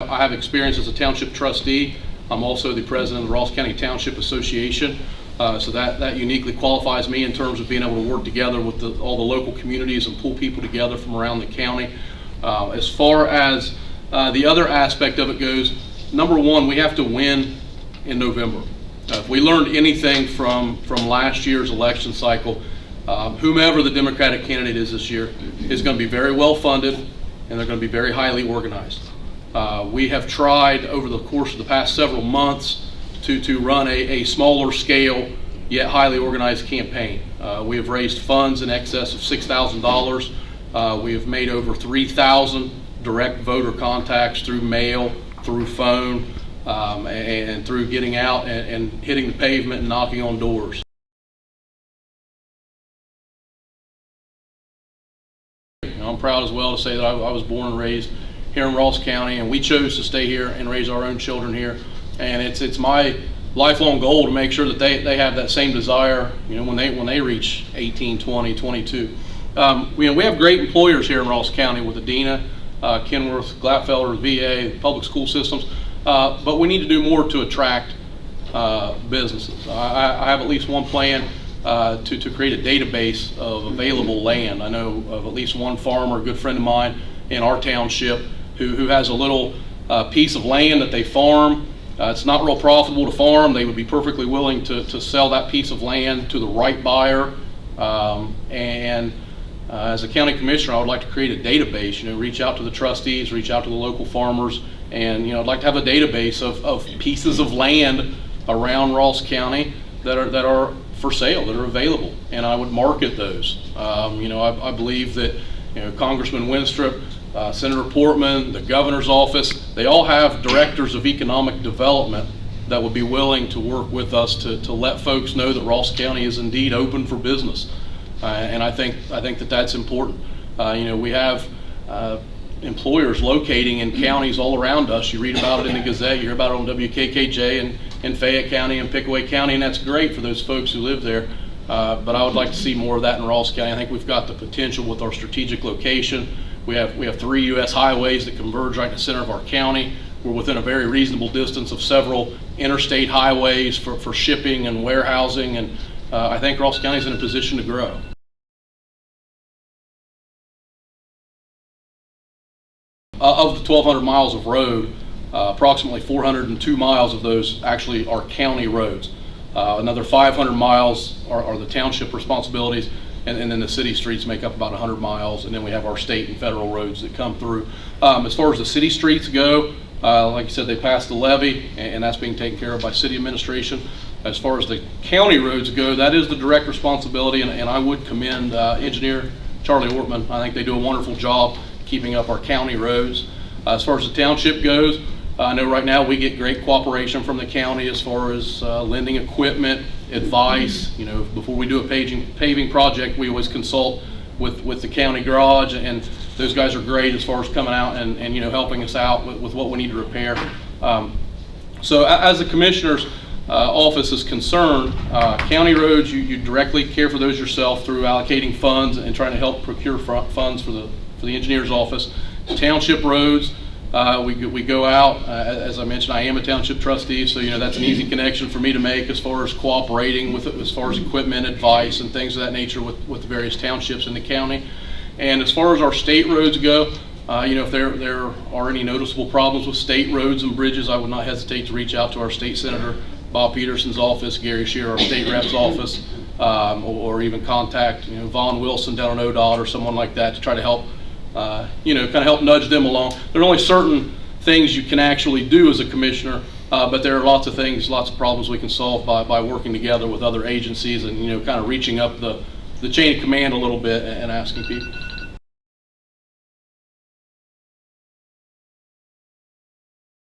I have experience as a township trustee. I'm also the president of the Ross County Township Association. So that uniquely qualifies me in terms of being able to work together with all the local communities and pull people together from around the county. As far as the other aspect of it goes, number one, we have to win in November. If we learned anything from last year's election cycle, whomever the Democratic candidate is this year is going to be very well funded, and they're going to be very highly organized. We have tried over the course of the past several months to run a smaller scale yet highly organized campaign. We have raised funds in excess of $6,000. We have made over 3,000 direct voter contacts through mail, through phone, and through getting out and hitting the pavement and knocking on doors. I'm proud as well to say that I was born and raised here in Ross County, and we chose to stay here and raise our own children here. And it's my lifelong goal to make sure that they have that same desire, when they reach 18, 20, 22. We have great employers here in Ross County with Adena, Kenworth, Glatfelter, VA, public school systems, but we need to do more to attract businesses. I have at least one plan to create a database of available land. I know of at least one farmer, a good friend of mine in our township, who has a little piece of land that they farm. It's not real profitable to farm. They would be perfectly willing to sell that piece of land to the right buyer. As a county commissioner, I would like to create a database, reach out to the trustees, reach out to the local farmers, and I'd like to have a database of pieces of land around Ross County that are for sale, that are available, and I would market those. I believe that Congressman Winstrup, Senator Portman, the governor's office, they all have directors of economic development that would be willing to work with us to let folks know that Ross County is indeed open for business. And I think that that's important. We have employers locating in counties all around us. You read about it in the Gazette, you hear about it on WKKJ in Fayette County and Pickaway County, and that's great for those folks who live there. But I would like to see more of that in Ross County. I think we've got the potential with our strategic location. We have 3 U.S. highways that converge right in the center of our county. We're within a very reasonable distance of several interstate highways for shipping and warehousing, and I think Ross County is in a position to grow. Of the 1,200 miles of road, approximately 402 miles of those actually are county roads. Another 500 miles are the township responsibilities, and then the city streets make up about 100 miles, and then we have our state and federal roads that come through. As far as the city streets go, like you said, they passed the levy, and that's being taken care of by city administration. As far as the county roads go, that is the direct responsibility, and I would commend engineer Charlie Ortman. I think they do a wonderful job keeping up our county roads. As far as the township goes, I know right now we get great cooperation from the county as far as lending equipment, advice. Before we do a paving project, we always consult with the county garage, and those guys are great as far as coming out and helping us out with what we need to repair. So as the commissioner's office is concerned, county roads, you directly care for those yourself through allocating funds and trying to help procure funds for the engineer's office. Township roads, we go out, as I mentioned, I am a township trustee, so that's an easy connection for me to make as far as cooperating with it, as far as equipment, advice, and things of that nature with the various townships in the county. And as far as our state roads go, if there are any noticeable problems with state roads and bridges, I would not hesitate to reach out to our state senator, Bob Peterson's office, Gary Shearer, our state rep's office, or even contact Vaughn Wilson down on ODOT or someone like that to try to help kind of help nudge them along. There are only certain things you can actually do as a commissioner, but there are lots of things, lots of problems we can solve by working together with other agencies and kind of reaching up the chain of command a little bit and asking people.